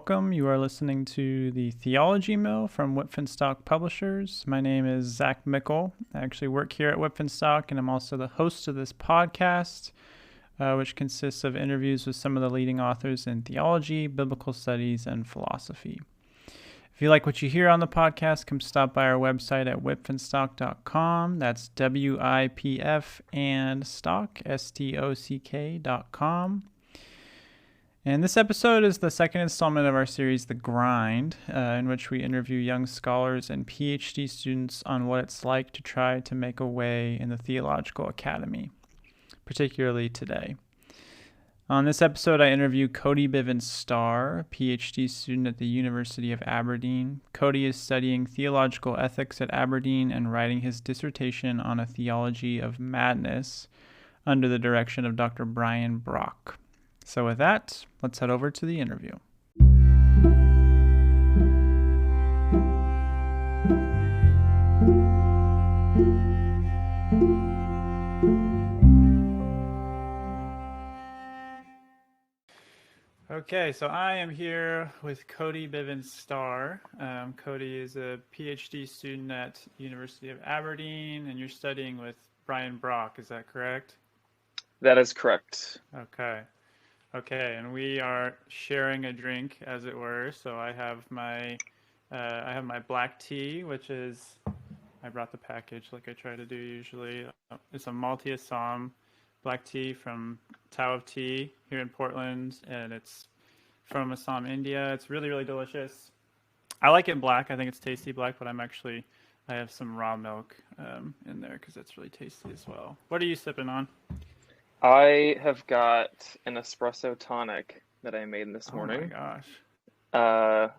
welcome. You are listening to the Theology Mill from Whitfinstock Publishers. My name is Zach Mickle. I actually work here at Whitfinstock, and I'm also the host of this podcast, which consists of interviews with some of the leading authors in theology, biblical studies, and philosophy. If you like what you hear on the podcast, come stop by our website at whitfinstock.com. That's WIPF and stock, STOCK.com. And this episode is the second installment of our series, The Grind, in which we interview young scholars and PhD students on what it's like to try to make a way in the theological academy, particularly today. On this episode, I interview Cody Bivins-Starr, PhD student at the University of Aberdeen. Cody is studying theological ethics at Aberdeen and writing his dissertation on a theology of madness under the direction of Dr. Brian Brock. So with that, let's head over to the interview. Okay, so I am here with Cody Bivins-Starr. Cody is a PhD student at University of Aberdeen, and you're studying with Brian Brock, is that correct? That is correct. Okay, and we are sharing a drink, as it were. So I have my black tea, which is, I brought the package like I try to do usually. It's a Malty Assam black tea from Tao of Tea here in Portland, and it's from Assam, India. It's really, really delicious. I like it black. I think it's tasty black, but I have some raw milk in there because it's really tasty as well. What are you sipping on? I have got an espresso tonic that I made this morning. Oh my gosh.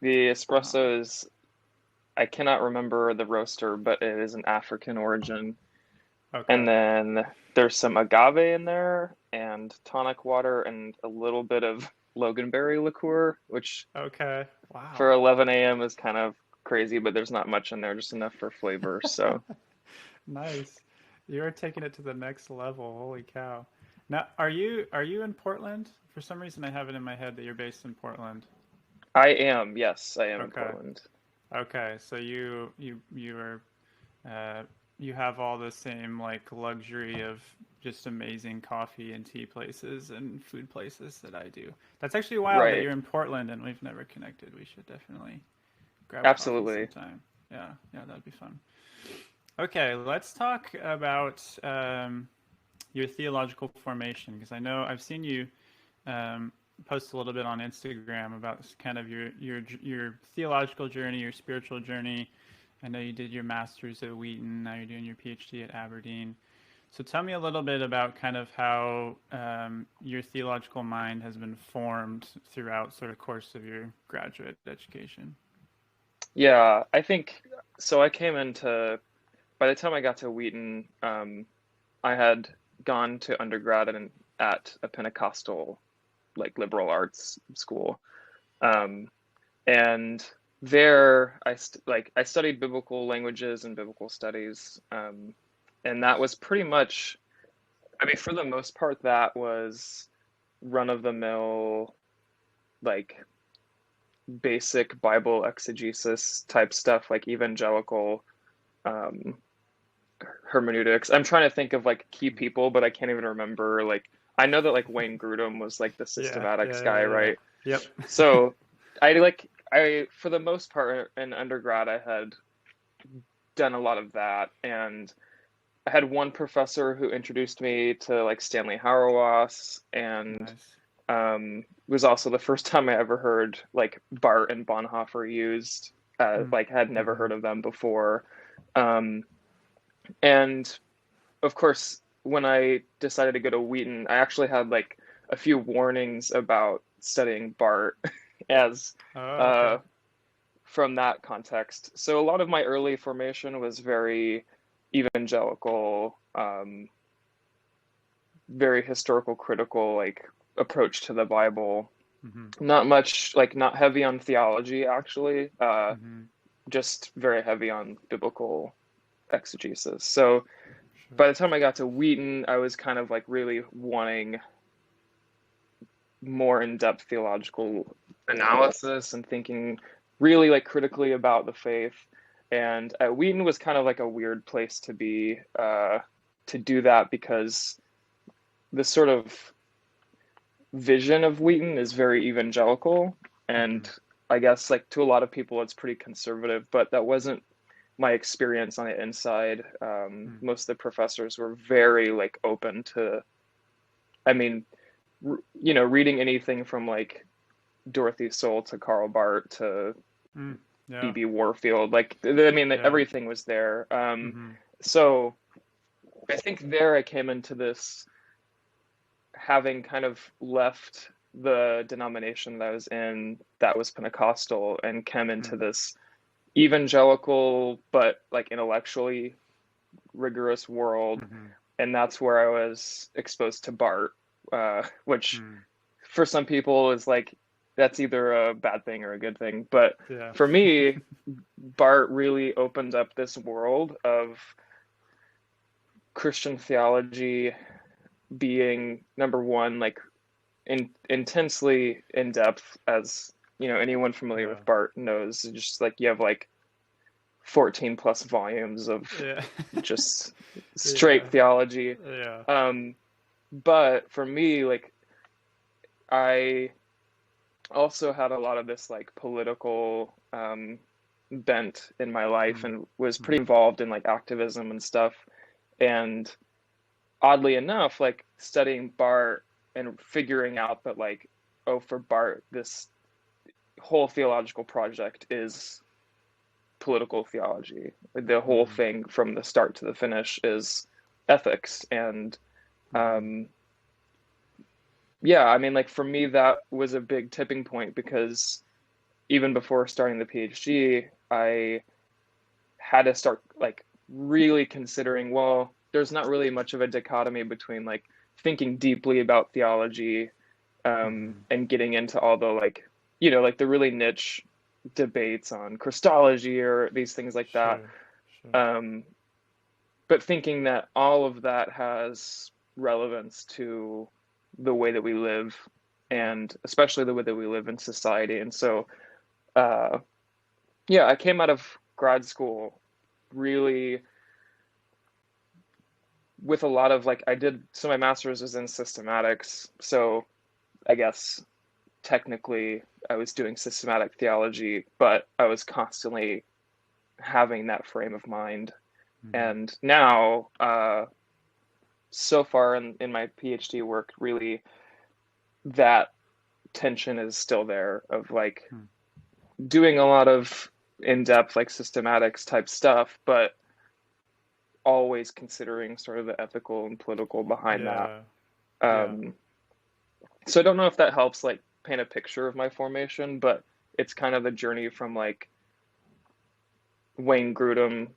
The espresso is, I cannot remember the roaster, but it is an African origin. Okay. And then there's some agave in there and tonic water and a little bit of loganberry liqueur, which Okay. Wow. for 11 a.m. is kind of crazy, but there's not much in there, just enough for flavor. So Nice. You're taking it to the next level. Holy cow. Now, are you in Portland? For some reason, I have it in my head that you're based in Portland. I am, yes, I am in Okay. Portland. Okay, so you have all the same like luxury of just amazing coffee and tea places and food places that I do. That's actually wild that Right. you're in Portland and we've never connected. We should definitely grab Absolutely. coffee sometime. Yeah, that'd be fun. Okay, let's talk about your theological formation, because I know I've seen you post a little bit on Instagram about kind of your theological journey, your spiritual journey. I know you did your master's at Wheaton, now you're doing your PhD at Aberdeen. So tell me a little bit about kind of how your theological mind has been formed throughout sort of course of your graduate education. Yeah, I think so. By the time I got to Wheaton, I had gone to undergrad at a Pentecostal, like liberal arts school, and there I studied biblical languages and biblical studies, and that was pretty much, I mean, for the most part, that was run-of-the-mill, like basic Bible exegesis type stuff, like evangelical hermeneutics. I'm trying to think of like key people, but I can't even remember. Like, I know that like Wayne Grudem was like the systematics guy, right? Yep. So I for the most part in undergrad, I had done a lot of that, and I had one professor who introduced me to like Stanley Hauerwas, and Nice. was also the first time I ever heard like Barth and Bonhoeffer used. Like had never heard of them before. And of course, when I decided to go to Wheaton, I actually had like a few warnings about studying Barth as Okay. from that context. So a lot of my early formation was very evangelical, very historical critical, like approach to the Bible. Not much, like not heavy on theology actually, just very heavy on biblical exegesis. So by the time I got to Wheaton, I was kind of like really wanting more in-depth theological analysis and thinking really like critically about the faith. And Wheaton was kind of like a weird place to be to do that, because the sort of vision of Wheaton is very evangelical, and I guess like to a lot of people it's pretty conservative, but that wasn't my experience on the inside. Most of the professors were very like open to, I mean, reading anything from like Dorothy Soul to Karl Barth to B.B. Warfield, like everything was there. So I think there I came into this having kind of left the denomination that I was in, that was Pentecostal, and came into this evangelical but like intellectually rigorous world. And that's where I was exposed to Barth, which for some people is like, that's either a bad thing or a good thing. But for me, Barth really opened up this world of Christian theology being, number one, like intensely in depth, as anyone familiar with Barth knows. Just like you have like 14 plus volumes of just straight theology. But for me, like, I also had a lot of this like political bent in my life, and was pretty involved in like activism and stuff. And oddly enough, like studying Barth and figuring out that like, oh, for Barth, this whole theological project is political theology. The whole thing from the start to the finish is ethics. And I mean, like for me, that was a big tipping point, because even before starting the PhD, I had to start like really considering, well, there's not really much of a dichotomy between like thinking deeply about theology and getting into all the like, like the really niche debates on Christology or these things like that. But thinking that all of that has relevance to the way that we live, and especially the way that we live in society. And so, I came out of grad school really with a lot of like, so my master's was in systematics. So I guess technically I was doing systematic theology, but I was constantly having that frame of mind. And now, so far in my PhD work, really that tension is still there, of like doing a lot of in-depth like systematics type stuff, but always considering sort of the ethical and political behind that. So I don't know if that helps like paint a picture of my formation, but it's kind of a journey from like Wayne Grudem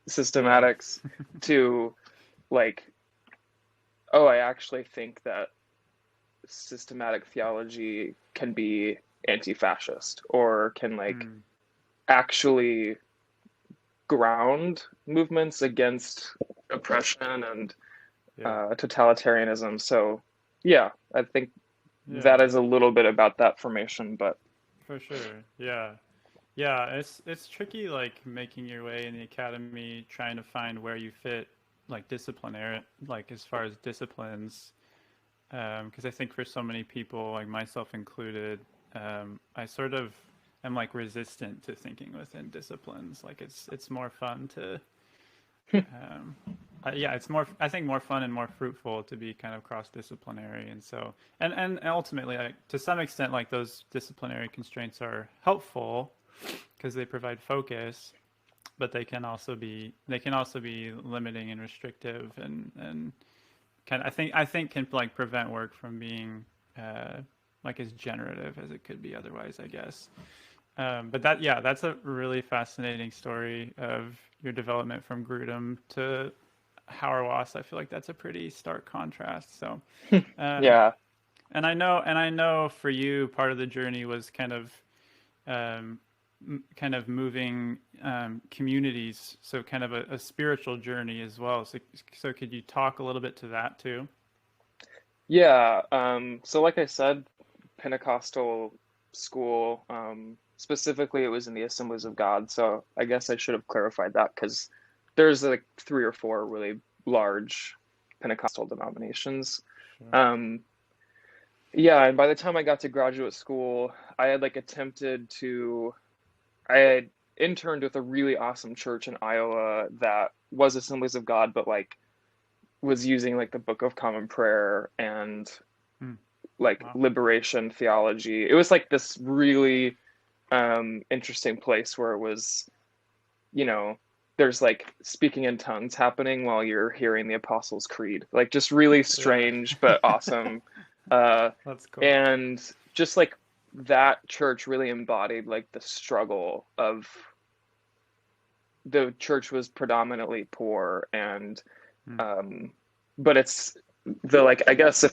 systematics to like, oh, I actually think that systematic theology can be anti-fascist, or can like actually ground movements against oppression and totalitarianism. So I think that is a little bit about that formation. But for sure, it's tricky, like making your way in the academy, trying to find where you fit, like disciplinary, like as far as disciplines, because I think for so many people, like myself included, I sort of am like resistant to thinking within disciplines. Like it's more fun to it's more, I think, more fun and more fruitful to be kind of cross-disciplinary. And so and ultimately, like, to some extent, like those disciplinary constraints are helpful because they provide focus, but they can also be limiting and restrictive, and kind of, I think can like prevent work from being like as generative as it could be otherwise, I guess. But that's a really fascinating story of your development from Grudem to Hauerwas. I feel like that's a pretty stark contrast. So and I know for you, part of the journey was kind of moving communities, so kind of a spiritual journey as well. So could you talk a little bit to that too? So like I said, Pentecostal school. Specifically, it was in the Assemblies of God. So I guess I should have clarified that, because there's like 3 or 4 really large Pentecostal denominations. Sure. Um, yeah, and by the time I got to graduate school, I had like I had interned with a really awesome church in Iowa that was Assemblies of God, but like was using like the Book of Common Prayer and Hmm. like Wow. liberation theology. It was like this really interesting place where it was, you know, there's like speaking in tongues happening while you're hearing the Apostles' Creed. Like just really Yeah. strange but awesome. Uh, That's cool. and just like that church really embodied like the struggle of the church was predominantly poor, and Hmm. um, but it's the like I guess if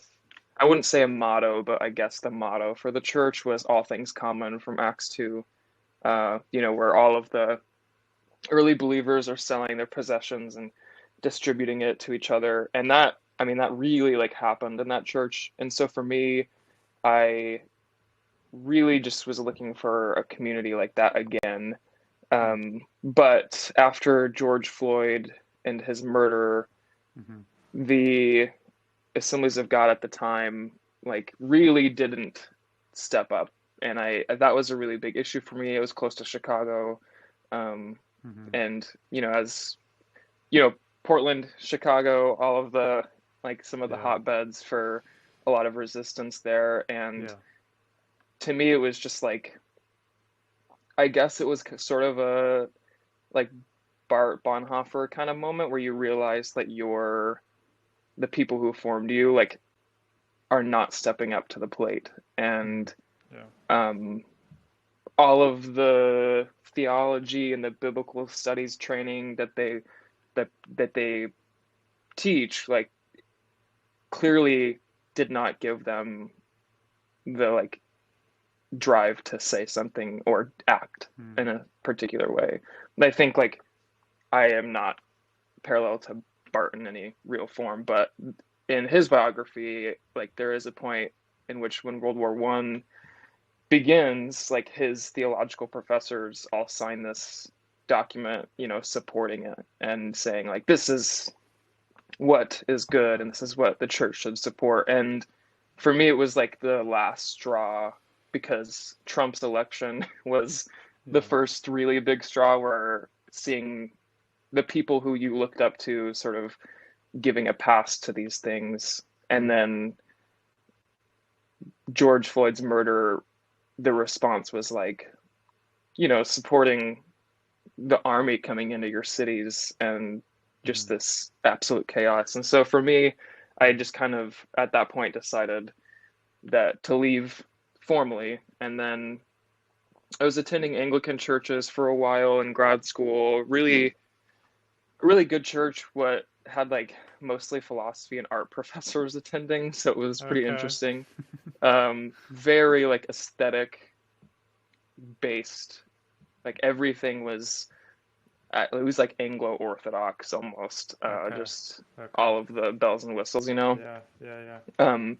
I wouldn't say a motto, but I guess the motto for the church was all things common from Acts 2. Where all of the early believers are selling their possessions and distributing it to each other, and that I mean that really like happened in that church. And so for me, I really just was looking for a community like that again. Hmm. But after George Floyd and his murder, Hmm. the Assemblies of God at the time like really didn't step up, and I that was a really big issue for me. It was close to Chicago, um, Hmm. and as you know, Portland, Chicago, all of the like some of the Yeah. hotbeds for a lot of resistance there. And Yeah. to me, it was just like I guess it was sort of a like Bart Bonhoeffer kind of moment where you realize that the people who formed you like are not stepping up to the plate, Hmm. and Yeah. um, all of the theology and the biblical studies training that they teach like clearly did not give them the like drive to say something or act Hmm. in a particular way. And I think like I am not parallel to Barth in any real form, but in his biography, like there is a point in which when World War I begins, like his theological professors all sign this document, supporting it and saying like this is what is good and this is what the church should support. And for me, it was like the last straw, because Trump's election was the Yeah. first really big straw where seeing the people who you looked up to sort of giving a pass to these things. And Hmm. then George Floyd's murder, the response was like, supporting the army coming into your cities and just Hmm. this absolute chaos. And so for me, I Hmm. just kind of at that point decided that to leave formally. And then I was attending Anglican churches for a while in grad school, really, really good church, what had like mostly philosophy and art professors attending. So it was pretty Okay. interesting. Very like aesthetic based, like everything was it was like Anglo Orthodox almost, Okay. just Okay. all of the bells and whistles. Yeah. Yeah. Yeah. Um,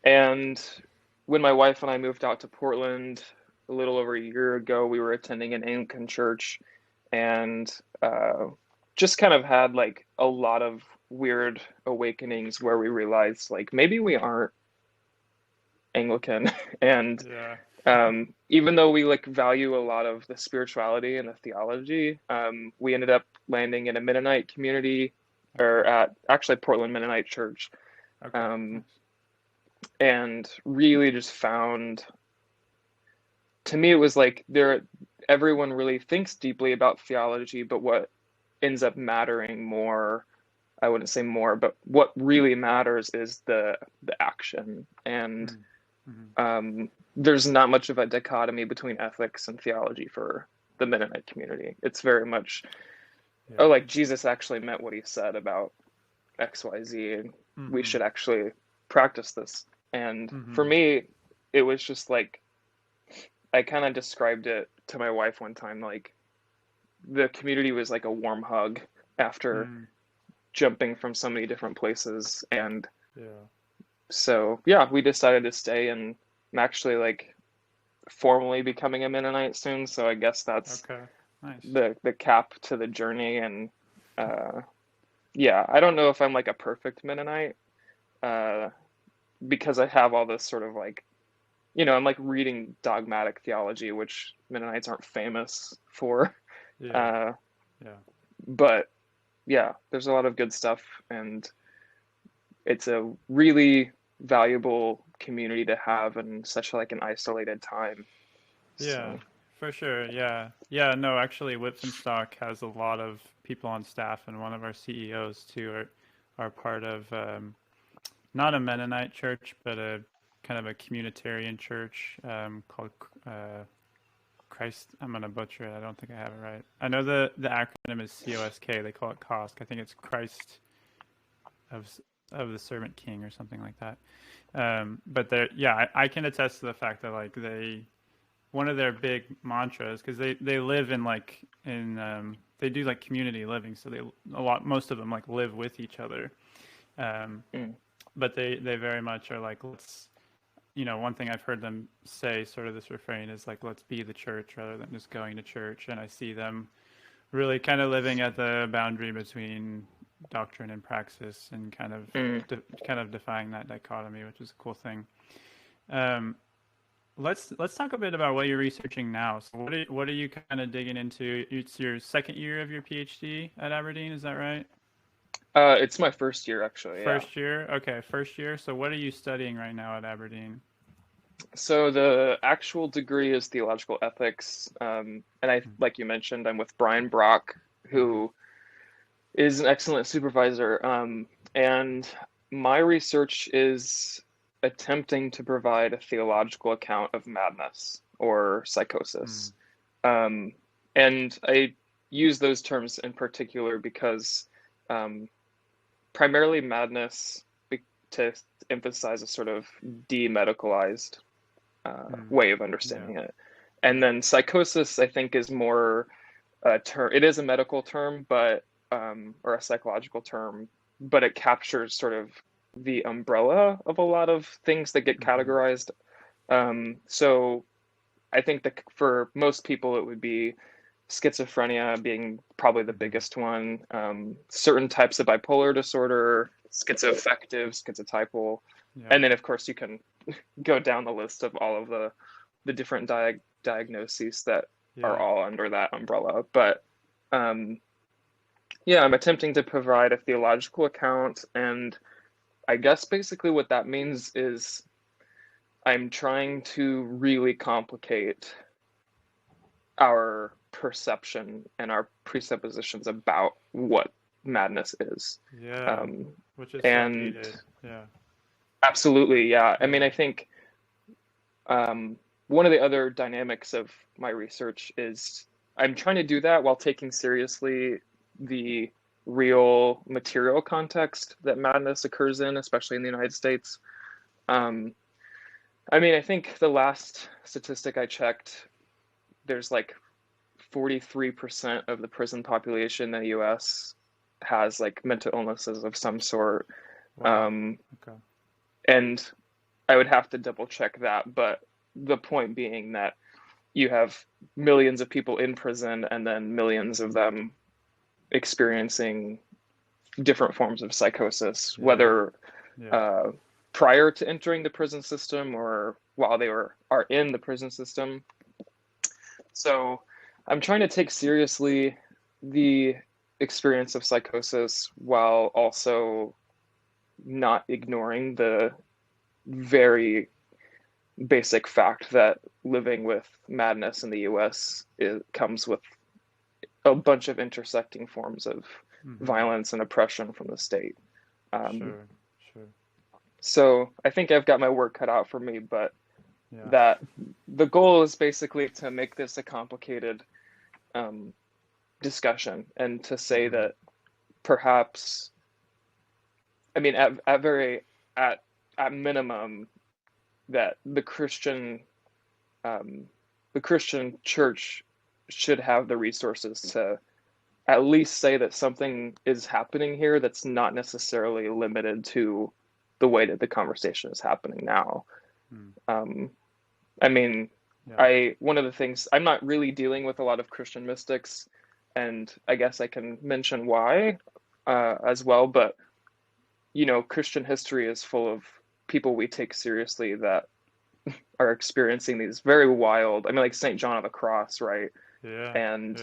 and when my wife and I moved out to Portland a little over a year ago, we were attending an Anglican church, and just kind of had like a lot of weird awakenings where we realized like maybe we aren't Anglican. And Yeah. even though we like value a lot of the spirituality and the theology, we ended up landing in a Mennonite community, or Okay. at actually Portland Mennonite Church, Okay. um, Nice. and really just found, to me, it was like everyone really thinks deeply about theology, but what ends up mattering more, I wouldn't say more, but what really matters is the action. And Hmm. Hmm. there's not much of a dichotomy between ethics and theology for the Mennonite community. It's very much, oh, Yeah. like Jesus actually meant what he said about XYZ, and we Hmm. should actually practice this. And for Hmm. me, it was just like, I kind of described it to my wife one time, like the community was like a warm hug after Hmm. jumping from so many different places. And Yeah. so, yeah, we decided to stay. And I'm actually like formally becoming a Mennonite soon, so I guess that's Okay, nice. the cap to the journey. And yeah, I don't know if I'm like a perfect Mennonite, uh, because I have all this sort of like, I'm like reading dogmatic theology, which Mennonites aren't famous for. Yeah, Uh, yeah, but yeah, there's a lot of good stuff, and it's a really valuable community to have in such like an isolated time. yeah, So, for sure. Yeah, yeah. No, actually, Whitfinstock has a lot of people on staff, and one of our CEOs too are part of not a Mennonite church, but a kind of a communitarian church called Christ. I'm gonna butcher it. I don't think I have it right. I know the acronym is COSK. They call it COSK. I think it's Christ of the Servant King or something like that. But yeah, I can attest to the fact that like one of their big mantras, because they live in they do like community living, so most of them like live with each other. mm, But they very much are like, let's, one thing I've heard them say, sort of this refrain is like, let's be the church rather than just going to church. And I see them really kind of living at the boundary between doctrine and praxis, and mm. kind of defying that dichotomy, which is a cool thing. Um, let's talk a bit about what you're researching now. So what are you kind of digging into? It's your second year of your PhD at Aberdeen, is that right? It's my first year actually, yeah. First year? Okay, first year. So what are you studying right now at Aberdeen? So the actual degree is theological ethics, and like you mentioned, I'm with Brian Brock, Mm-hmm. who is an excellent supervisor. And my research is attempting to provide a theological account of madness or psychosis. Um, and I use those terms in particular because um, primarily madness to emphasize a sort of demedicalized way of Yeah, understanding it. And then psychosis, I think, is more a term. It is a medical term, but or a psychological term, but it captures sort of the umbrella of a lot of things that get mm-hmm. categorized. So I think that for most people, it would be schizophrenia being probably the Mm-hmm. biggest one, certain types of bipolar disorder, schizoaffective, schizotypal, Yeah, and then of course you can go down the list of all of the different diagnoses that are yeah. all under that umbrella. But um, yeah, I'm attempting to provide a theological account, and I guess basically what that means is I'm trying to really complicate our perception and our presuppositions about what madness is. Yeah, Um, which is so and needed. Yeah. absolutely, yeah. I mean, Yeah. I think one of the other dynamics of my research is I'm trying to do that while taking seriously the real material context that madness occurs in, especially in the United States. Um, I mean, I think the last statistic I checked, there's like 43% of the prison population in the US has like mental illnesses of some sort. Wow. Um, Okay. and I would have to double check that, but the point being that you have millions of people in prison and then millions of them experiencing different forms of psychosis, Yeah. whether Yeah. uh, prior to entering the prison system or while they are in the prison system. So I'm trying to take seriously the experience of psychosis while also not ignoring the very basic fact that living with madness in the US comes with a bunch of intersecting forms of Mm-hmm. violence and oppression from the state. Um, Sure. Sure. so I think I've got my work cut out for me, but Yeah. that the goal is basically to make this a complicated um, discussion and to say Mm-hmm. that perhaps, I mean, at at minimum, that um, the Christian church should have the resources to at least say that something is happening here that's not necessarily limited to the way that the conversation is happening now. Mm. I mean, Yeah. I one of the things I'm not really dealing with a lot of Christian mystics, and I guess I can mention why as well. But Christian history is full of people we take seriously that are experiencing these very wild. I mean, like Saint John of the Cross, right? Yeah. And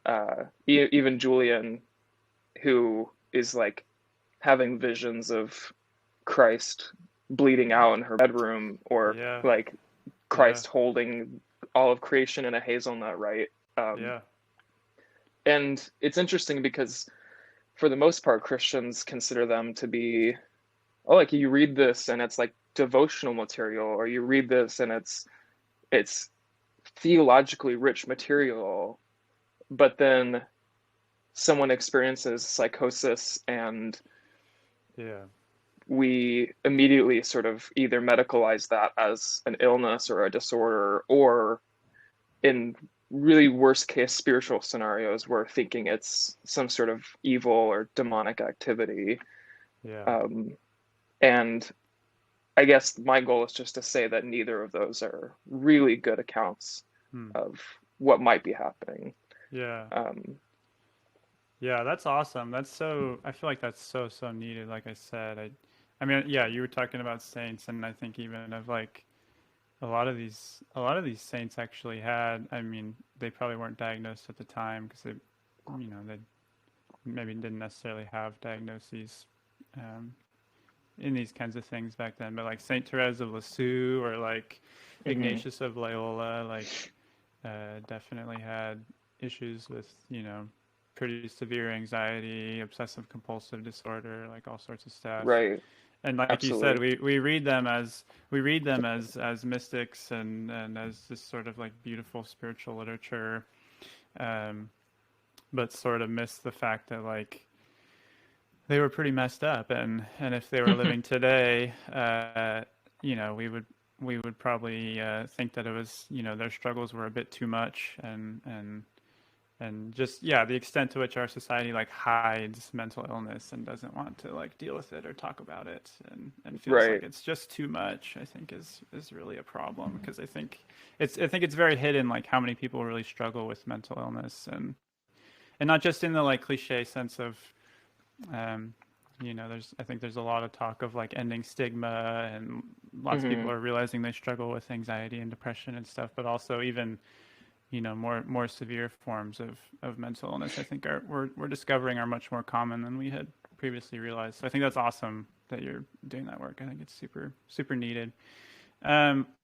Yeah. even Julian, who is like having visions of Christ bleeding out in her bedroom, or Yeah. like Yeah. Christ holding all of creation in a hazelnut, right? Um, Yeah. and it's interesting because for the most part, Christians consider them to be, oh, like you read this and it's like devotional material, or you read this and it's theologically rich material, but then someone experiences psychosis and Yeah. we immediately sort of either medicalize that as an illness or a disorder, or in really worst case spiritual scenarios, we're thinking it's some sort of evil or demonic activity. Yeah. Um, and I guess my goal is just to say that neither of those are really good accounts Hmm. of what might be happening. Yeah. Um, Yeah, that's awesome. I feel like that's so needed. Like I said, I mean, yeah, you were talking about saints, and I think even of like a lot of these saints actually had, I mean, they probably weren't diagnosed at the time because they maybe didn't necessarily have diagnoses um, in these kinds of things back then. But like Saint Therese of Lisieux or like mhm. Ignatius of Loyola, like definitely had issues with, pretty severe anxiety, obsessive compulsive disorder, like all sorts of stuff. Right, And like you said, absolutely. we read them as mystics and as this sort of like beautiful spiritual literature, um, but sort of miss the fact that like they were pretty messed up, and if they were living today, we would probably think that it was, their struggles were a bit too much, and just, yeah, the extent to which our society like hides mental illness and doesn't want to like deal with it or talk about it, and feels like Right. it's just too much, I think is really a problem, because I think it's very hidden, like how many people really struggle with mental illness, and not just in the like cliche sense of um, I think there's a lot of talk of like ending stigma, and lots of people Hmm. are realizing they struggle with anxiety and depression and stuff, but also even, more severe forms of mental illness, I think we're discovering are much more common than we had previously realized. So I think that's awesome that you're doing that work. I think it's super needed.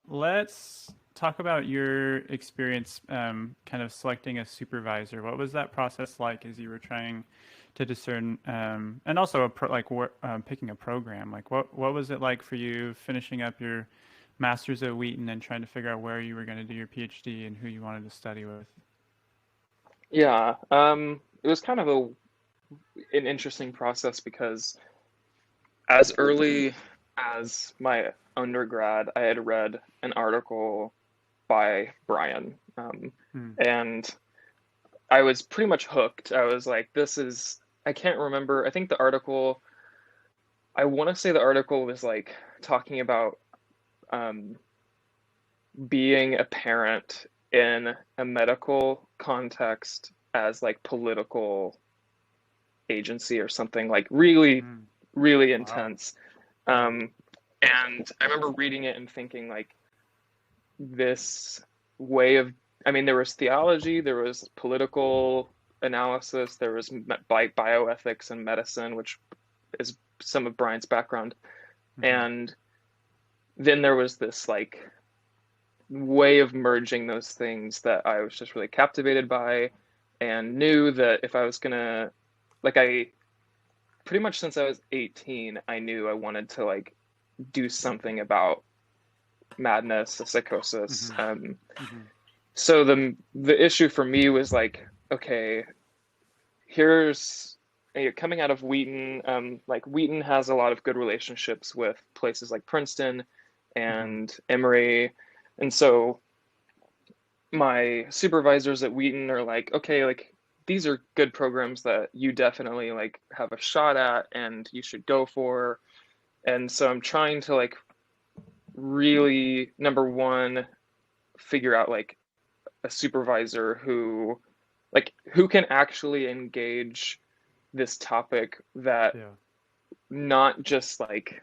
Let's talk about your experience, kind of selecting a supervisor. What was that process like as you were trying to discern, and also picking a program? Like, what was it like for you finishing up your master's at Wheaton and trying to figure out where you were going to do your PhD and who you wanted to study with? Yeah. It was kind of an interesting process because as early as my undergrad, I had read an article by Brian, Hmm. and I was pretty much hooked. I was like, this is, I can't remember. I think the article, I want to say the article was like talking about um, being a parent in a medical context as like political agency or something, like really, Hmm. really Wow. intense. Yeah. Um, and I remember reading it and thinking like this way of, I mean, there was theology, there was political analysis, there was like bioethics and medicine, which is some of Brian's background. Hmm. And then there was this like way of merging those things that I was just really captivated by, and knew that if I was gonna, like, I pretty much since I was 18, I knew I wanted to like do something about madness, the psychosis. Hmm. Hmm. So the issue for me was like, okay, here's coming out of Wheaton. Like Wheaton has a lot of good relationships with places like Princeton Hmm. and Emory, and so my supervisors at Wheaton are like, okay, like these are good programs that you definitely like have a shot at and you should go for. And so I'm trying to like really, number one, figure out like a supervisor who can actually engage this topic that Yeah. not just like,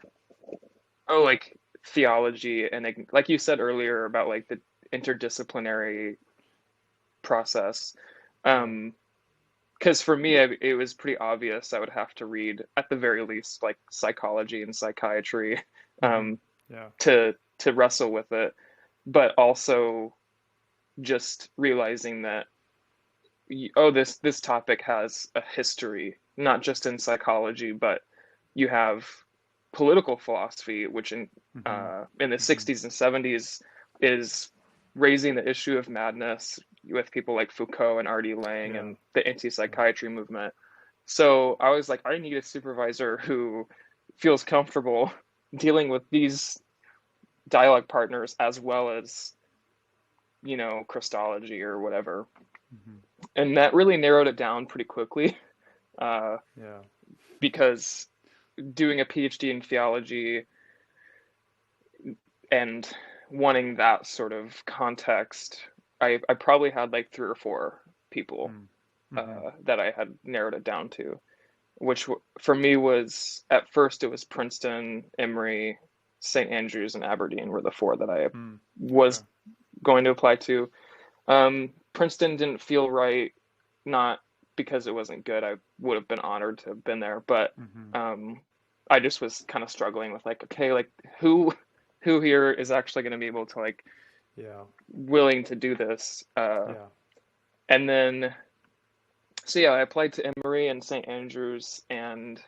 oh, like theology and like you said earlier about like the interdisciplinary process. Yeah. Because for me, it was pretty obvious I would have to read at the very least like psychology and psychiatry Mm-hmm. um, Yeah. to wrestle with it, but also just realizing that oh, this topic has a history, not just in psychology, but you have political philosophy, which Mm-hmm. in the Mm-hmm. 60s and 70s is raising the issue of madness with people like Foucault and R.D. Laing Yeah. and the Yeah. anti-psychiatry movement. So I was like, I need a supervisor who feels comfortable dealing with these dialogue partners as well as, Christology or whatever. Mm-hmm. And that really narrowed it down pretty quickly, uh, Yeah. because doing a PhD in theology and wanting that sort of context, I probably had like three or four people Mm-hmm. that I had narrowed it down to, which for me was at first it was Princeton, Emory, St. Andrews, and Aberdeen were the four that I Mm. Okay. was going to apply to. Princeton didn't feel right, not because it wasn't good. I would have been honored to have been there, but Mm-hmm. I just was kind of struggling with like, okay, like who here is actually going to be able to like Yeah. willing to do this? Yeah. And then so yeah, I applied to Emory and St. Andrews and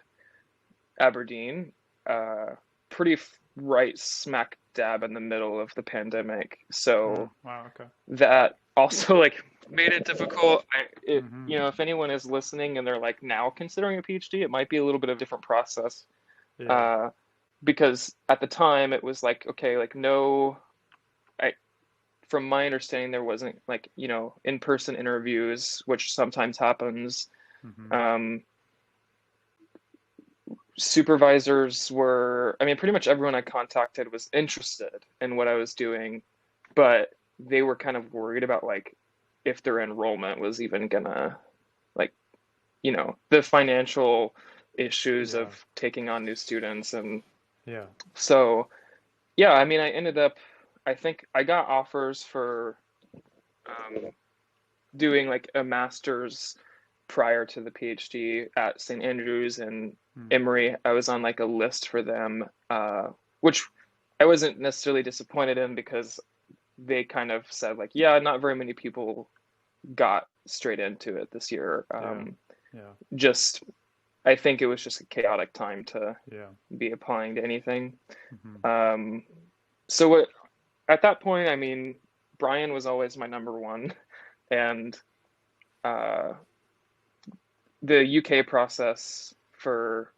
Aberdeen, uh, pretty right smack dab in the middle of the pandemic. Mm. So Wow. Okay. that also like made it difficult. Mm-hmm. If anyone is listening and they're like now considering a PhD, it might be a little bit of a different process. Yeah. Uh, because at the time it was like, okay, like no, I, from my understanding, there wasn't like, in-person interviews, which sometimes happens. Mm-hmm. Um, Supervisors were, I mean, pretty much everyone I contacted was interested in what I was doing, but they were kind of worried about like if their enrollment was even gonna like, the financial issues Yeah. of taking on new students. And Yeah. so, yeah, I mean, I think I got offers for um, doing like a master's prior to the PhD at St. Andrews and Mm. Emory. I was on like a list for them, which I wasn't necessarily disappointed in because they kind of said like, yeah, not very many people got straight into it this year. Yeah. Yeah. Just, I think it was just a chaotic time to Yeah. be applying to anything. Mm-hmm. Um, so what, at that point, I mean, Brian was always my number one, and uh, the UK process for,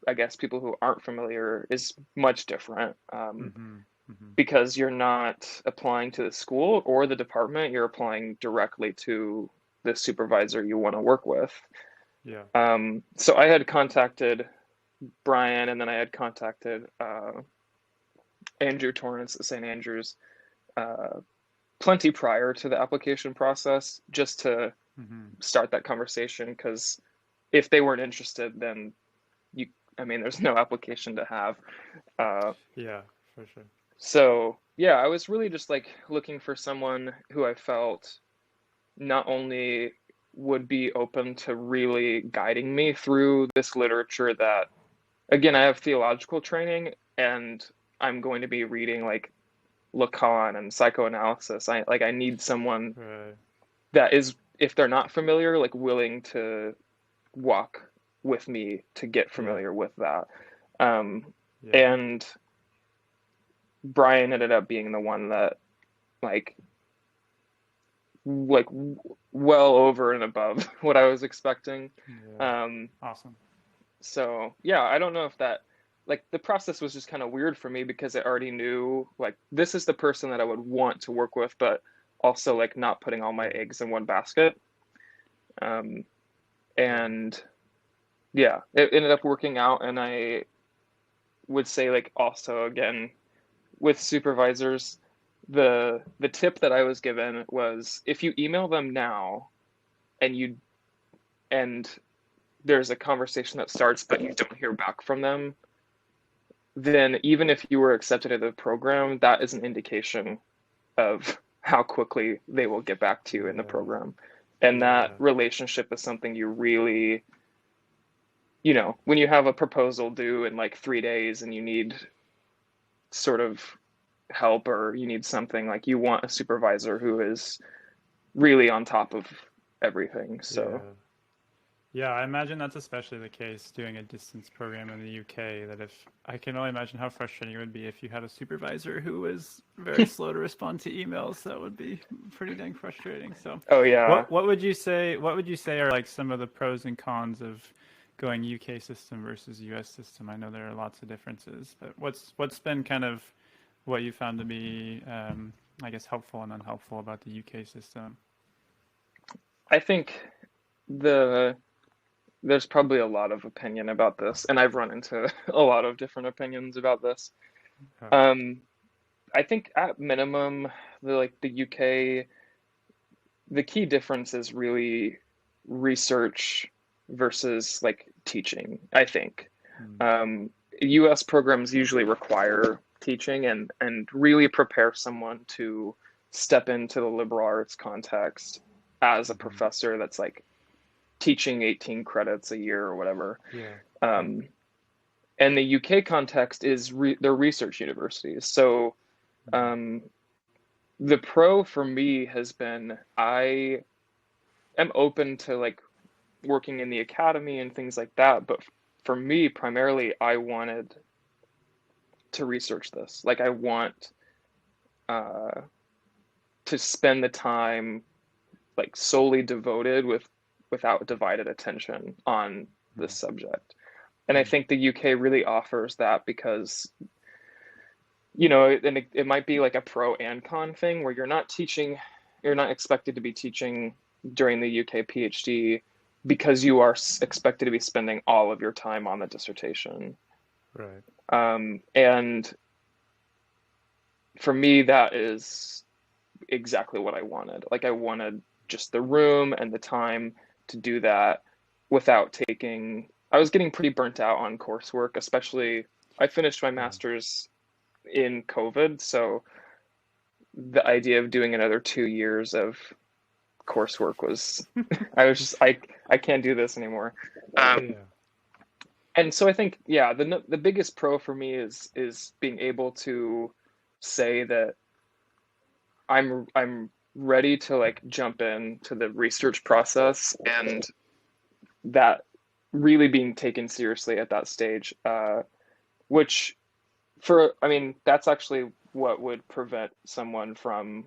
I guess, people who aren't familiar is much different, Mm-hmm. Mm-hmm. because you're not applying to the school or the department, you're applying directly to the supervisor you want to work with. Yeah. So I had contacted Brian, and then I had contacted Andrew Torrance at St. Andrews plenty prior to the application process, just to Mm-hmm. start that conversation, because if they weren't interested, then I mean, there's no application to have. Uh, Yeah. For sure. so yeah, I was really just like looking for someone who I felt not only would be open to really guiding me through this literature that, again, I have theological training and I'm going to be reading like Lacan and psychoanalysis. I need someone Right. that is, if they're not familiar, like willing to walk with me to get Yeah. familiar with that. Um, Yeah. and Brian ended up being the one that like like well over and above what I was expecting. Yeah. Um, Awesome. so yeah, I don't know if that, like, the process was just kind of weird for me because I already knew like this is the person that I would want to work with, but also like not putting all my Yeah. eggs in one basket. Um, Yeah. and yeah, it ended up working out, and I would say like also again with supervisors, the tip that I was given was if you email them now and and there's a conversation that starts but you don't hear back from them, then even if you were accepted into the program, that is an indication of how quickly they will get back to you in the program. And that relationship is something you really, when you have a proposal due in like 3 days and you need sort of help or you need something, like you want a supervisor who is really on top of everything. So yeah, I imagine that's especially the case doing a distance program in the UK, that if I can only imagine how frustrating it would be if you had a supervisor who was very slow to respond to emails. That would be pretty dang frustrating. So oh yeah, what would you say are like some of the pros and cons of going UK system versus US system? I know there are lots of differences, but what's been kind of what you found to be I guess helpful and unhelpful about the UK system? I think there's probably a lot of opinion about this, and I've run into a lot of different opinions about this. I think at minimum, the UK, the key difference is really research versus like teaching, I think. US programs usually require teaching and really prepare someone to step into the liberal arts context as a professor that's like teaching 18 credits a year or whatever. And the UK context is they're research universities. So the pro for me has been I am open to like working in the academy and things like that. But for me, primarily, I wanted to research this. Like I want to spend the time like solely devoted without divided attention on this subject. And I think the UK really offers that because, and it might be like a pro and con thing where you're not expected to be teaching during the UK PhD because you are expected to be spending all of your time on the dissertation. Right. And for me, that is exactly what I wanted. Like I wanted just the room and the time to do that without I was getting pretty burnt out on coursework, especially I finished my master's in COVID. So the idea of doing another 2 years of coursework was, I can't do this anymore. And so I think, the biggest pro for me is being able to say that I'm ready to like jump into the research process, and that really being taken seriously at that stage, which that's actually what would prevent someone from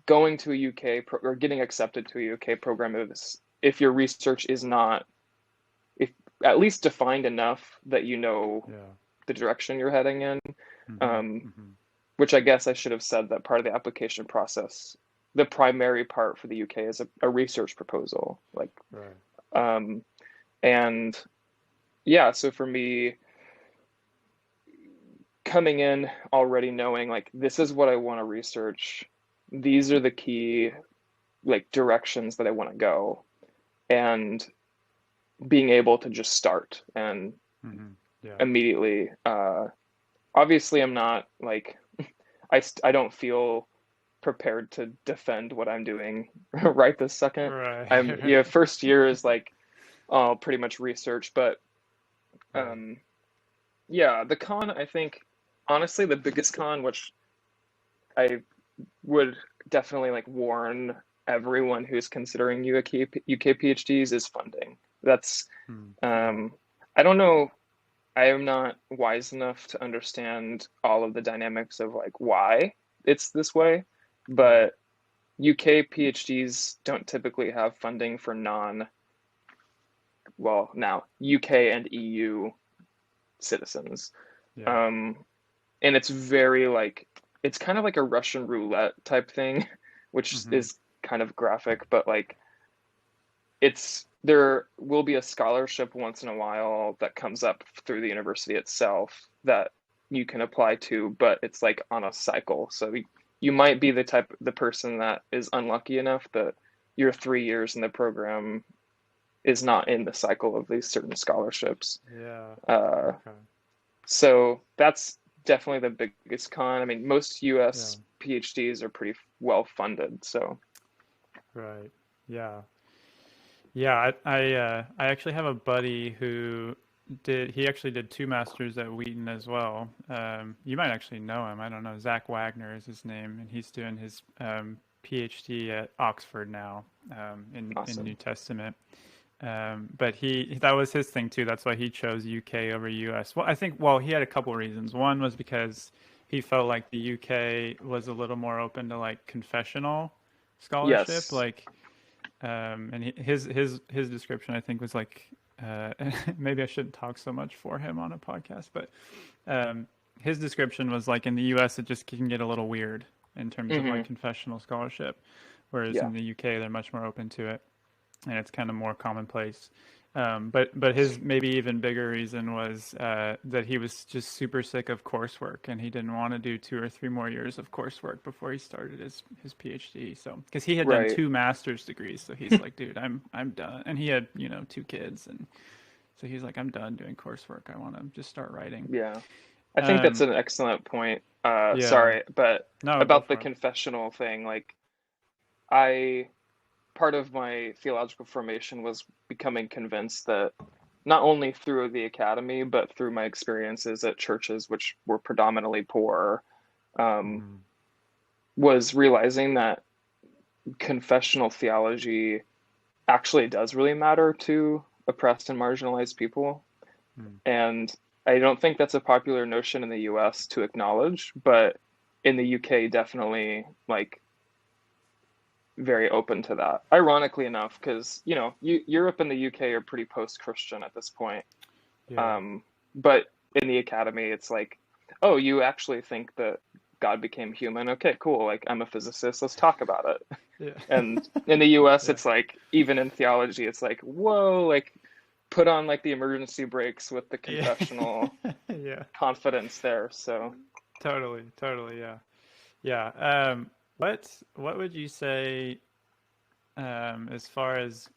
going to a UK or getting accepted to a UK program if your research is not at least defined enough that the direction you're heading in. Which I guess I should have said that part of the application process, the primary part for the UK is a research proposal. So for me, coming in already knowing like this is what I want to research, these are the key like directions that I want to go, and being able to just start and immediately. Obviously, I'm not like I don't feel prepared to defend what I'm doing right this second. Right. First year is like pretty much research, but the con, I think honestly the biggest con, which I would definitely like warn everyone who's considering UK PhDs, is funding. That's I don't know, I am not wise enough to understand all of the dynamics of like why it's this way, but UK PhDs don't typically have funding for now UK and EU citizens. And it's very like, it's kind of like a Russian roulette type thing, which is kind of graphic, but like there will be a scholarship once in a while that comes up through the university itself that you can apply to, but it's like on a cycle. So you might be the person that is unlucky enough that your 3 years in the program is not in the cycle of these certain scholarships. Yeah. Uh, Okay. so that's definitely the biggest con. I mean, most Yeah. US PhDs are pretty well funded, so Right. Yeah. Yeah. I actually have a buddy who he actually did 2 masters at Wheaton as well. You might actually know him. I don't know. Zach Wagner is his name, and he's doing his PhD at Oxford now, in New awesome. Testament. But that was his thing too. That's why he chose UK over US. Well, I think, well, he had a couple reasons. One was because he felt like the UK was a little more open to like confessional scholarship, Yes. like, and his description I think was like, maybe I shouldn't talk so much for him on a podcast, but um, his description was like in the US it just can get a little weird in terms of like Hmm. confessional scholarship, whereas Yeah. in the UK they're much more open to it and it's kind of more commonplace. But his maybe even bigger reason was that he was just super sick of coursework and he didn't want to do 2 or 3 more years of coursework before he started his PhD. So because he had done Right. 2 master's degrees, so he's like, dude, I'm done. And he had 2 kids, and so he's like, I'm done doing coursework. I want to just start writing. Yeah. I think that's Um, an excellent point. yeah, Sorry, but no, go about the for it. confessional thing, like I part of my theological formation was becoming convinced that not only through the academy, but through my experiences at churches, which were predominantly poor, um, Hmm. was realizing that confessional theology actually does really matter to oppressed and marginalized people. Hmm. And I don't think that's a popular notion in the US to acknowledge, but in the UK, definitely like very open to that. Ironically enough, because Europe and the UK are pretty post-Christian at this point. Yeah, But in the academy, it's like, oh, you actually think that God became human? Okay, cool. Like I'm a physicist. Let's talk about it. yeah, And in the US, yeah, it's like even in theology, it's like, whoa, like put on like the emergency brakes with the yeah, confessional yeah. confidence there. So Totally, totally, yeah. Yeah. What would you say, as far as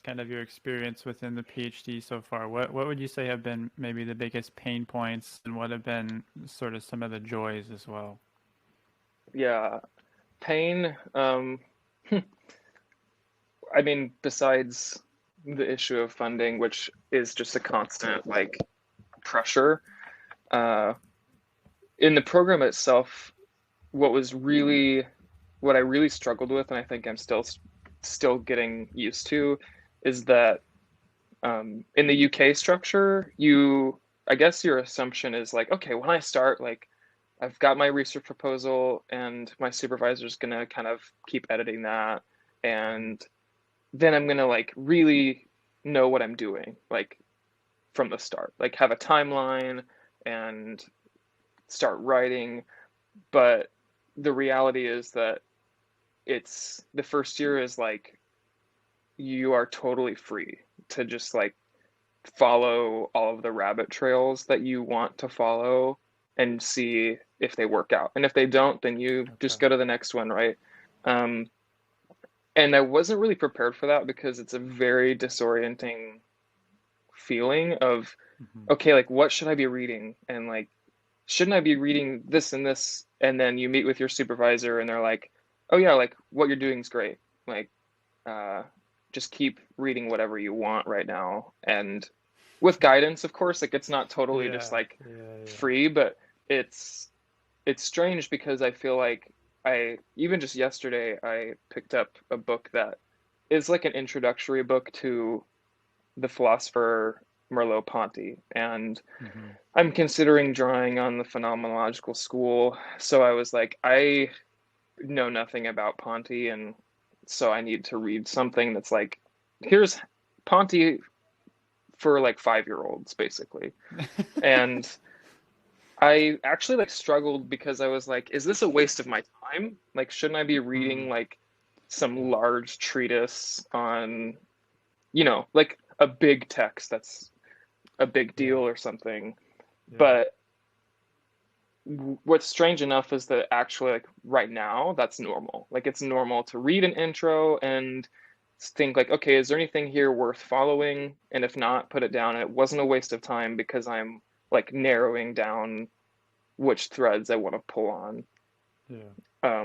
kind of your experience within the PhD so far? What would you say have been maybe the biggest pain points, and what have been sort of some of the joys as well? yeah, pain. I mean, besides the issue of funding, which is just a constant like pressure, uh, in the program itself, what was really what I really struggled with, and I think I'm still getting used to, is that in the UK structure, I guess your assumption is like, okay, when I start, like I've got my research proposal, and my supervisor's gonna kind of keep editing that, and then I'm gonna like really know what I'm doing, like from the start, like have a timeline and start writing. But the reality is that it's the first year is like you are totally free to just like follow all of the rabbit trails that you want to follow and see if they work out. And if they don't, then you Okay. just go to the next one, right? Um, and I wasn't really prepared for that because it's a very disorienting feeling of, Hmm. okay, like what should I be reading? And like, shouldn't I be reading this and this? And then you meet with your supervisor and they're like, oh yeah, like what you're doing is great. Like, uh, just keep reading whatever you want right now. And with guidance, of course, like it's not totally just Yeah, like yeah, yeah. free, but it's it's strange because I feel like I even just yesterday I picked up a book that is like an introductory book to the philosopher Merleau-Ponty, and Hmm. I'm considering drawing on the phenomenological school. So I was like, I know nothing about Ponty, and so I need to read something that's like, here's Ponty for like 5 year olds, basically. And I actually like struggled because I was like, is this a waste of my time? Like, shouldn't I be reading Hmm. like some Yeah, large treatise on, like a big text that's a big deal yeah, or something? yeah. But what's strange enough is that actually, like, right now, that's normal. Like, it's normal to read an intro and think like, okay, is there anything here worth following? And if not, put it down. And it wasn't a waste of time because I'm like narrowing down which threads I want to pull on. Yeah.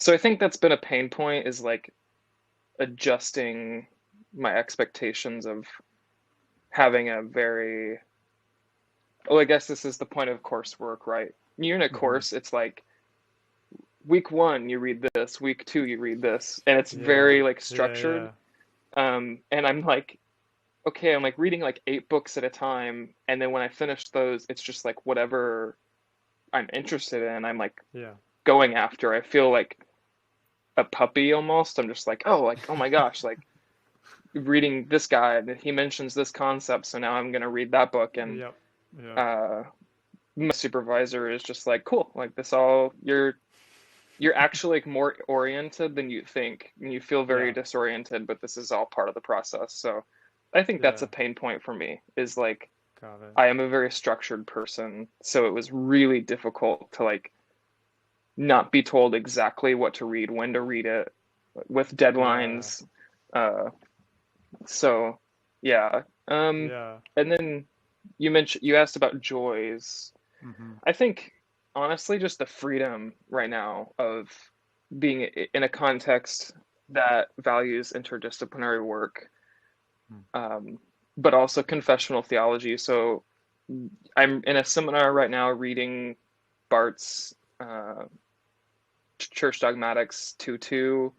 So I think that's been a pain point, is like adjusting my expectations of having a very, oh, I guess this is the point of coursework, right? You're in a Mm-hmm. course, it's like week one, you read this, week two, you read this, and it's Yeah. very like Yeah. structured. Yeah. And I'm like, okay, I'm like reading like 8 books at a time. And then when I finish those, it's just like whatever I'm interested in, I'm like Yeah. going after. I feel like a puppy almost. I'm just like, oh my gosh, like reading this guy, and he mentions this concept. So now I'm going to read that book. And Yep. Yeah. uh, my supervisor is just like, cool, like this all, you're actually like more oriented than you think, and you feel very Yeah. disoriented, but this is all part of the process. So I think that's Yeah. a pain point for me, is like Got it. I am a very structured person, so it was really difficult to like not be told exactly what to read, when to read it, with Yeah. deadlines. Uh, so yeah. Yeah. And then you asked about joys. Mm-hmm. I think honestly, just the freedom right now of being in a context that values interdisciplinary work, but also confessional theology. So I'm in a seminar right now reading Barth's Church Dogmatics 2:2,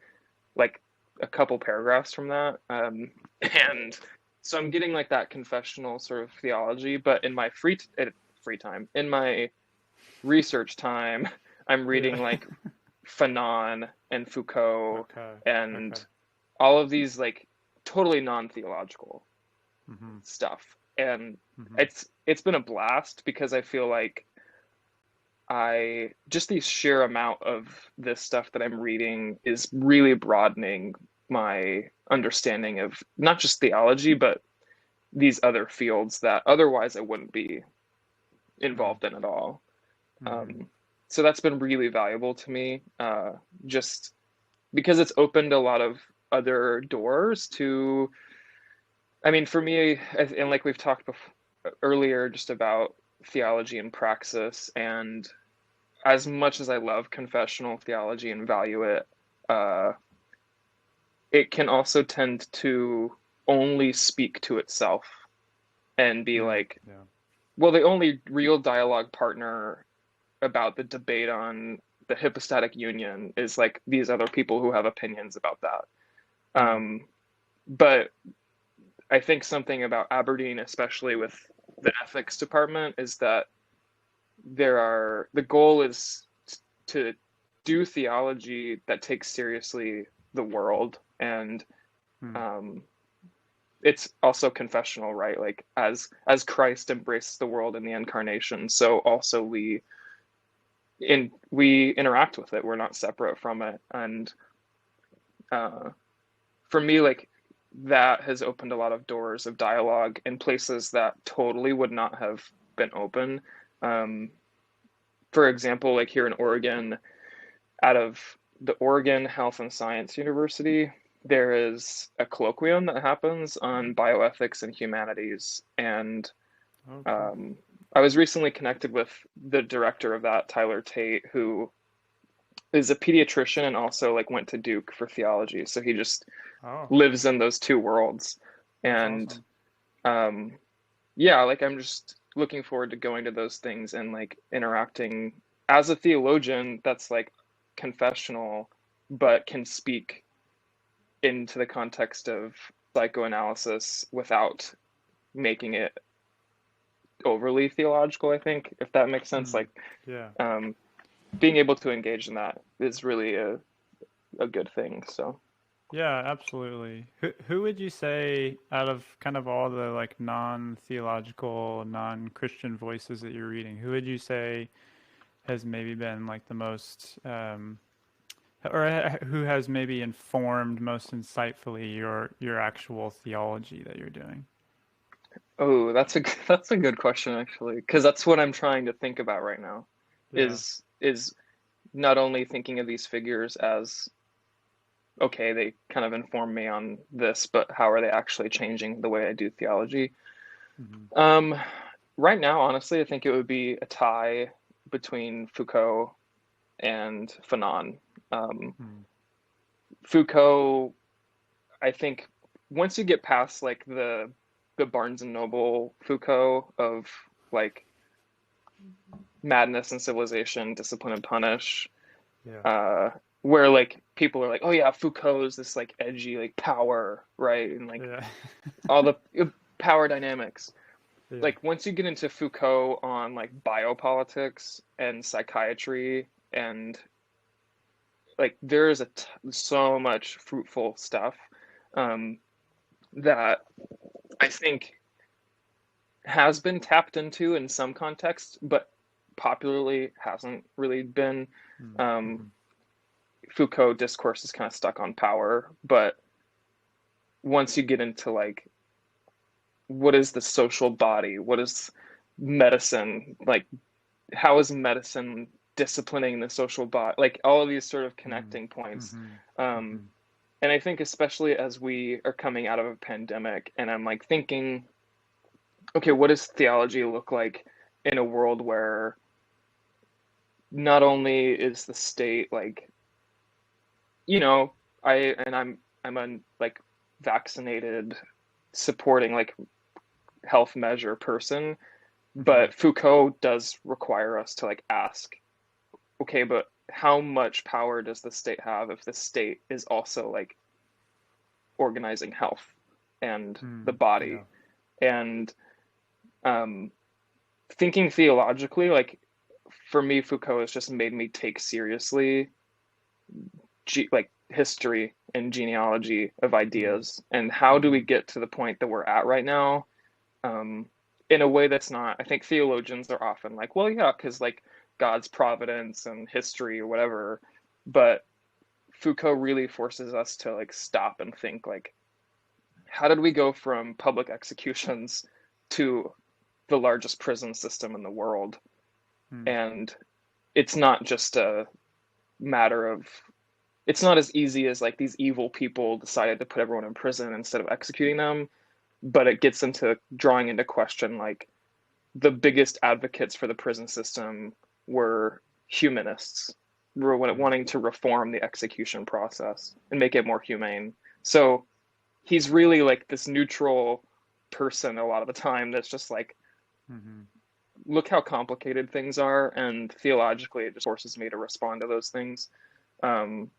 like a couple paragraphs from that. And so I'm getting like that confessional sort of theology, but in my free time, in my research time, I'm Yeah. reading like Fanon and Foucault Okay. Okay. and all of these like totally non-theological Mm-hmm. stuff. And Mm-hmm. it's been a blast because I feel like I just the sheer amount of this stuff that I'm reading is really broadening my understanding of not just theology, but these other fields that otherwise I wouldn't be involved in at all. Mm-hmm. Um, so that's been really valuable to me, just because it's opened a lot of other doors to, I mean, for me, and like we've talked earlier, just about theology and praxis, and as much as I love confessional theology and value it, uh, it can also tend to only speak to itself and be Mm. like, Yeah. well, the only real dialogue partner about the debate on the hypostatic union is like these other people who have opinions about that. Mm. But I think something about Aberdeen, especially with the ethics department, is that the goal is to do theology that takes seriously the world, and Mm. um, it's also confessional, right? Like as Christ embraces the world in the incarnation, so also we interact with it. We're not separate from it, and uh, for me, like that has opened a lot of doors of dialogue in places that totally would not have been open. Um, for example, like here in Oregon, out of the Oregon Health and Science University, there is a colloquium that happens on bioethics and humanities. And Oh, cool. um, I was recently connected with the director of that, Tyler Tate, who is a pediatrician and also like went to Duke for theology. So he just Oh, lives in those two worlds. that's And awesome. um, yeah, like I'm just looking forward to going to those things and like interacting as a theologian that's like confessional, but can speak into the context of psychoanalysis without making it overly theological, I think, if that makes sense. Mm. Like Yeah. um, being able to engage in that is really a good thing. So Yeah, absolutely. Who would you say out of kind of all the like non-theological, non-Christian voices that you're reading, who would you say has maybe been like the most who has maybe informed most insightfully your actual theology that you're doing? oh, that's a that's a good question actually, because that's what I'm trying to think about right now. Yeah. is not only thinking of these figures as, okay, they kind of inform me on this, but how are they actually changing the way I do theology? Hmm. Um, right now, honestly, I think it would be a tie between Foucault and Fanon. Um, Hmm. Foucault, I think, once you get past like the Barnes and Noble Foucault of like madness and civilization, discipline and punish, Yeah. uh, where like people are like, oh yeah, Foucault is this like edgy like power, right, and like Yeah. all the power dynamics. Yeah. Like once you get into Foucault on like biopolitics and psychiatry and like there is so much fruitful stuff um, that I think has been tapped into in some contexts, but popularly hasn't really been. Um, Mm-hmm. Foucault discourse is kind of stuck on power, but once you get into like what is the social body, what is medicine, like how is medicine disciplining the social body, like all of these sort of connecting points. Mm-hmm. Um, Mm-hmm. and I think especially as we are coming out of a pandemic, and I'm like thinking, okay, what does theology look like in a world where not only is the state like, you know, I'm a like vaccinated, supporting like health measure person, Mm-hmm. but Foucault does require us to like ask, okay, but how much power does the state have if the state is also like organizing health and the Mm. body? Yeah. And um, thinking theologically, like for me, Foucault has just made me take seriously like history and genealogy of Mm. ideas, and how do we Mm-hmm. get to the point that we're at right now, um, in a way that's not. I think theologians are often like, well, yeah, because like God's providence and history or whatever, but Foucault really forces us to like stop and think like, how did we go from public executions to the largest prison system in the world? Mm. And it's not just a matter of, it's not as easy as like these evil people decided to put everyone in prison instead of executing them, but it gets into drawing into question like the biggest advocates for the prison system were humanists, were Mm. wanting to reform the execution process and make it more humane. So he's really like this neutral person a lot of the time that's just like, Mm-hmm. look how complicated things are, and theologically it just forces me to respond to those things. Um,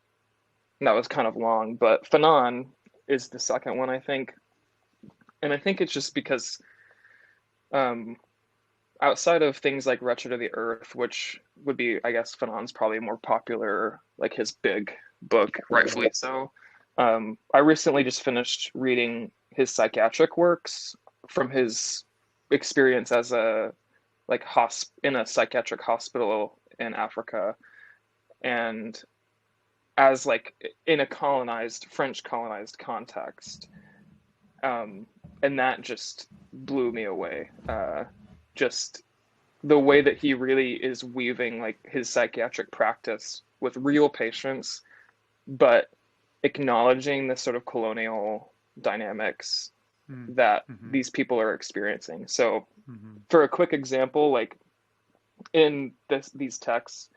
that was kind of long, but Fanon is the second one, I think. And I think it's just because um, outside of things like Wretched of the Earth, which would be, I guess, Fanon's probably more popular, like his big book, rightfully so. I recently just finished reading his psychiatric works from his experience as a like in a psychiatric hospital in Africa, and as like in a colonized French colonized context, um, and that just blew me away. Just the way that he really is weaving like his psychiatric practice with real patients, but acknowledging the sort of colonial dynamics Mm. that Mm-hmm. these people are experiencing. So, Mm-hmm. for a quick example, like in these texts,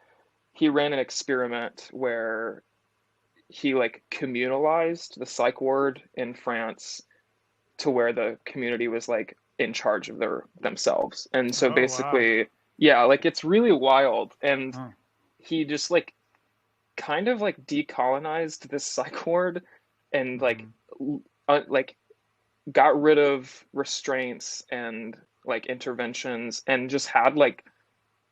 he ran an experiment where he like communalized the psych ward in France to where the community was like in charge of themselves. And so Oh, wow. basically, yeah, like it's really wild. And Huh. he just like kind of like decolonized this psych ward and Mm-hmm. like got rid of restraints and like interventions and just had like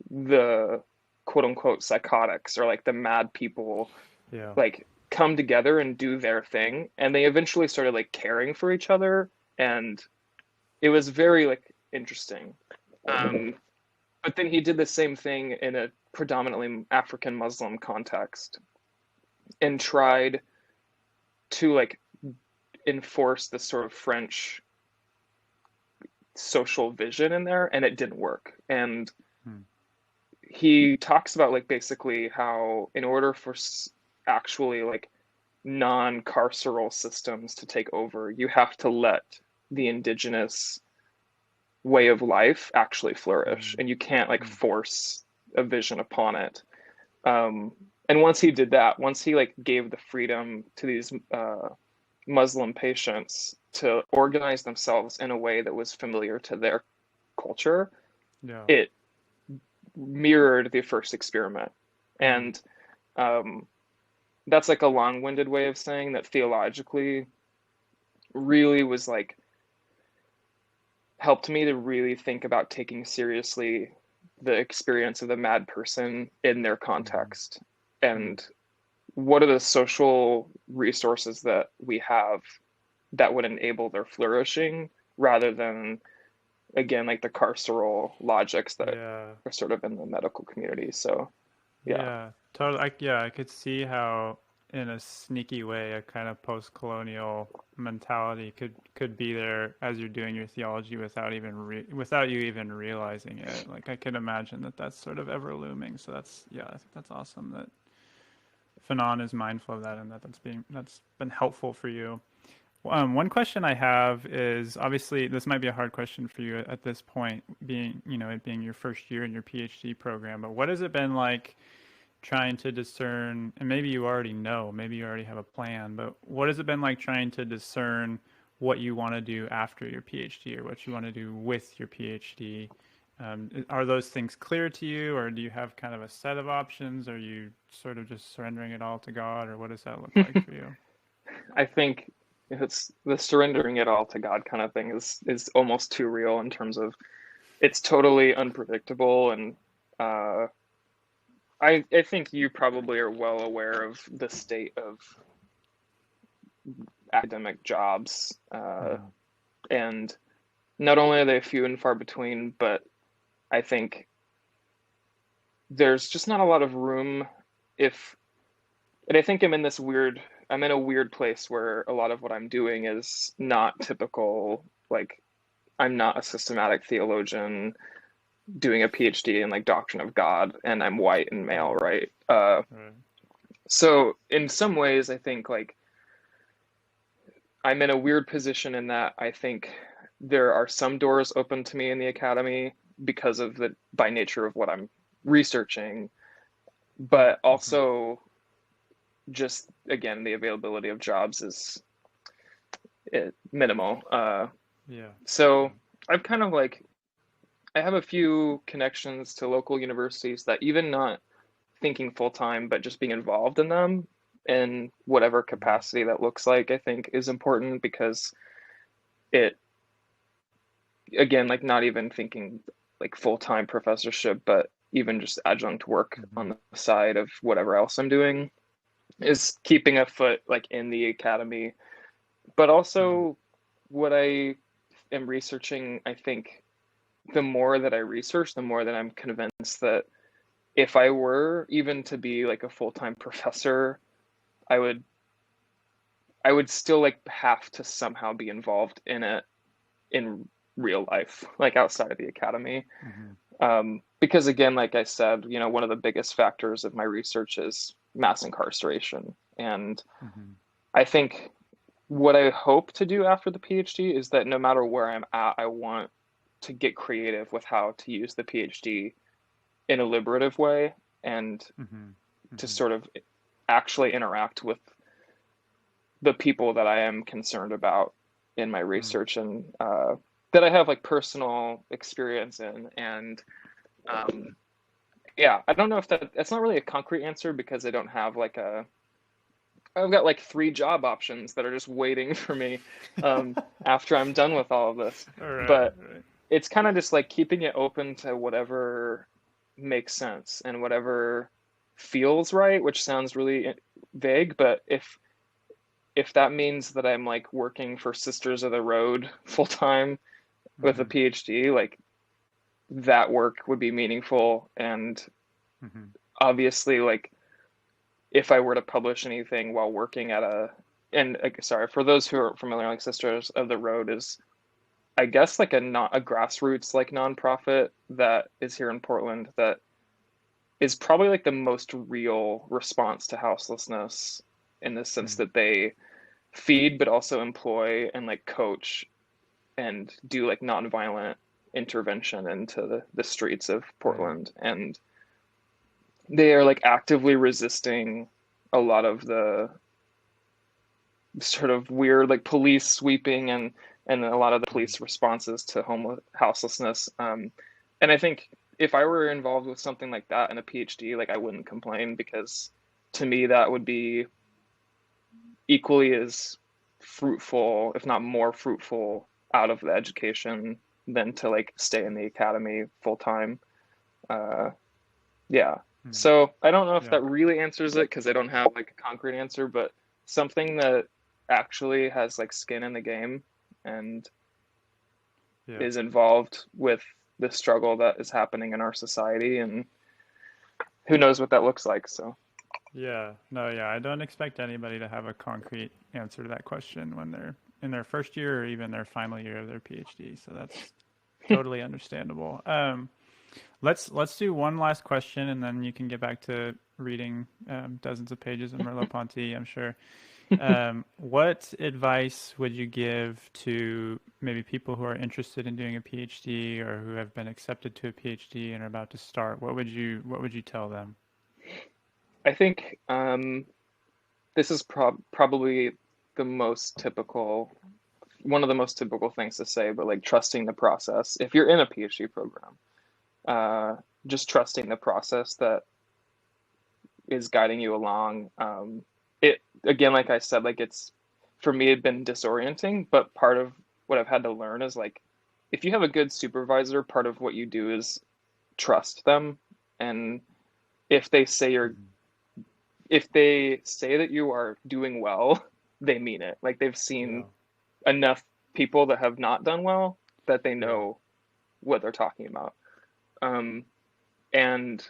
the quote unquote psychotics or like the mad people Yeah. like come together and do their thing, and they eventually started like caring for each other, and it was very like interesting. um but then he did the same thing in a predominantly African Muslim context and tried to like enforce this sort of French social vision in there, and it didn't work. And Mm. he talks about like basically how in order for actually like non-carceral systems to take over, you have to let the indigenous way of life actually flourish, and you can't like force a vision upon it. And once he did that, once he like gave the freedom to these Muslim patients to organize themselves in a way that was familiar to their culture, Yeah. it mirrored the first experiment. And that's like a long-winded way of saying that theologically really was like helped me to really think about taking seriously the experience of the mad person in their context, and what are the social resources that we have that would enable their flourishing, rather than, again, like the carceral logics that Yeah. are sort of in the medical community. So yeah. Yeah, totally. I could see how, in a sneaky way, a kind of post-colonial mentality could be there as you're doing your theology without you even realizing it. Like I could imagine that that's sort of ever looming. So I think that's awesome that Fanon is mindful of that, and that's been helpful for you. One question I have is, obviously this might be a hard question for you at this point, being it being your first year in your PhD program. But what has it been like trying to discern, and maybe you already know, maybe you already have a plan, but what has it been like trying to discern what you want to do after your PhD, or what you want to do with your PhD? Are those things clear to you, or do you have kind of a set of options? Are you sort of just surrendering it all to God, or what does that look like for you? I think it's the surrendering it all to God kind of thing is almost too real, in terms of it's totally unpredictable. And I think you probably are well aware of the state of academic jobs, and not only are they few and far between, but I think there's just not a lot of room. And I think I'm in a weird place where a lot of what I'm doing is not typical. Like, I'm not a systematic theologian doing a PhD in like doctrine of God, and I'm white and male, right? Right. So in some ways, I think like I'm in a weird position in that I think there are some doors open to me in the academy because of the by nature of what I'm researching, but also just again the availability of jobs is minimal. Yeah. So I've kind of like I have a few connections to local universities that, even not thinking full time, but just being involved in them in whatever capacity that looks like, I think is important, because it, again, like not even thinking like full time professorship, but even just adjunct work on the side of whatever else I'm doing, is keeping a foot like in the academy. But also, what I am researching, I think the more that I research, the more that I'm convinced that if I were even to be like a full-time professor, I would still like have to somehow be involved in it in real life, like outside of the academy. Because again, like I said, one of the biggest factors of my research is mass incarceration. And I think what I hope to do after the PhD is that no matter where I'm at, I want to get creative with how to use the PhD in a liberative way, and to sort of actually interact with the people that I am concerned about in my research, and that I have like personal experience in. And yeah, I don't know if that's not really a concrete answer, because I don't have like I've got like 3 job options that are just waiting for me after I'm done with all of this. But it's kind of just like keeping it open to whatever makes sense and whatever feels right, which sounds really vague, but if that means that I'm like working for Sisters of the Road full time with a PhD, like that work would be meaningful. And obviously, like if I were to publish anything while working at and sorry, for those who are familiar, like Sisters of the Road is, I guess, like a grassroots like nonprofit that is here in Portland that is probably like the most real response to houselessness, in the sense Mm. that they feed but also employ and like coach and do like nonviolent intervention into the streets of Right. Portland. And they are like actively resisting a lot of the sort of weird like police sweeping and a lot of the Mm. police responses to houselessness. And I think if I were involved with something like that in a PhD, like I wouldn't complain, because to me that would be equally as fruitful, if not more fruitful, out of the education than to like stay in the academy full time. Uh, yeah. Mm. So I don't know if Yeah. that really answers it, because I don't have like a concrete answer, but something that actually has like skin in the game and Yeah. is involved with the struggle that is happening in our society, and who knows what that looks like. So Yeah. No, yeah. I don't expect anybody to have a concrete answer to that question when they're in their first year or even their final year of their PhD. So that's totally understandable. Let's do one last question, and then you can get back to reading dozens of pages of Merleau-Ponty, I'm sure. What advice would you give to maybe people who are interested in doing a PhD or who have been accepted to a PhD and are about to start? What would you tell them? I think this is probably the most typical, one of the most typical things to say, but like trusting the process. If you're in a PhD program, uh, just trusting the process that is guiding you along. It again, like I said, like it's for me, it'd been disorienting, but part of what I've had to learn is like if you have a good supervisor, part of what you do is trust them, and if they say you're Mhm. if they say that you are doing well, they mean it. Like they've seen Yeah, enough people that have not done well that they yeah, know what they're talking about. Um, and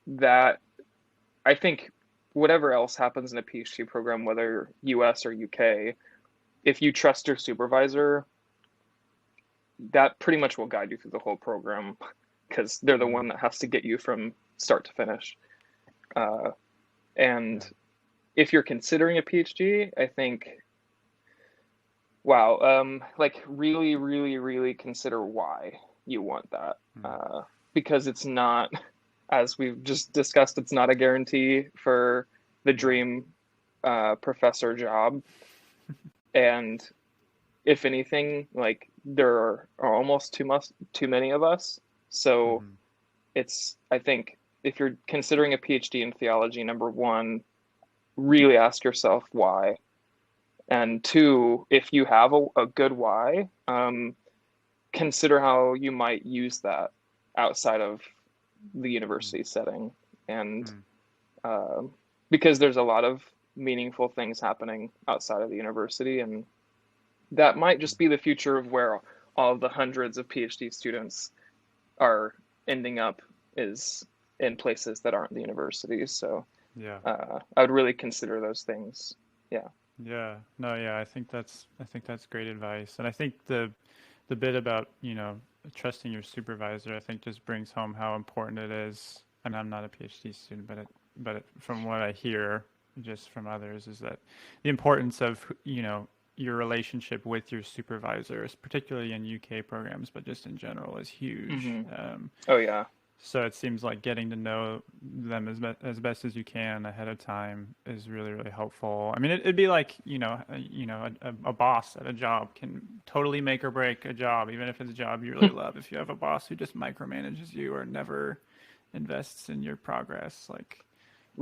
that I think whatever else happens in a PhD program, whether US or UK, if you trust your supervisor, that pretty much will guide you through the whole program, because they're the mm, one that has to get you from start to finish. Uh, yeah, and if you're considering a PhD, I think, wow, like really, really, really consider why you want that. mm, Uh, because it's not, as we've just discussed, it's not a guarantee for the yeah, dream professor job. And if anything, like there are almost too many of us. So hmm, it's, I think, if you're considering a PhD in theology, number one, really ask yourself why. And two, if you have a good why, consider how you might use that outside of the mm, university setting. And mm, um, because there's a lot of meaningful things happening outside of the university, and that might mm. just be the future of where all of the hundreds of PhD students are ending up, is in places that aren't the universities. So Yeah, I would really consider those things. Yeah. yeah. No, yeah. I think that's great advice, and I think the bit about trusting your supervisor, I think just brings home how important it is. And I'm not a PhD student, from what I hear just from others, is that the importance of your relationship with your supervisors, particularly in UK programs, but just in general, is huge. Hmm. Oh yeah. So it seems like getting to know them as best as you can ahead of time is really, really helpful. I mean, it'd be like, a boss at a job can totally make or break a job, even if it's a job you really love. If you have a boss who just micromanages you or never invests in your progress, like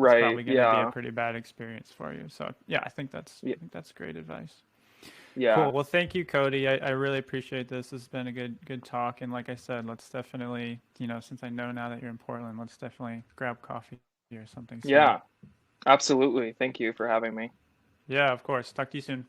it's Right. probably going to be a Yeah. pretty bad experience for you. So yeah, I think that's Yeah. I think that's great advice. Yeah. Cool. Well, thank you, Cody. I really appreciate this. This has been a good talk. And like I said, let's definitely, since I know now that you're in Portland, let's definitely grab coffee or something soon. Yeah. Absolutely. Thank you for having me. Yeah, of course. Talk to you soon.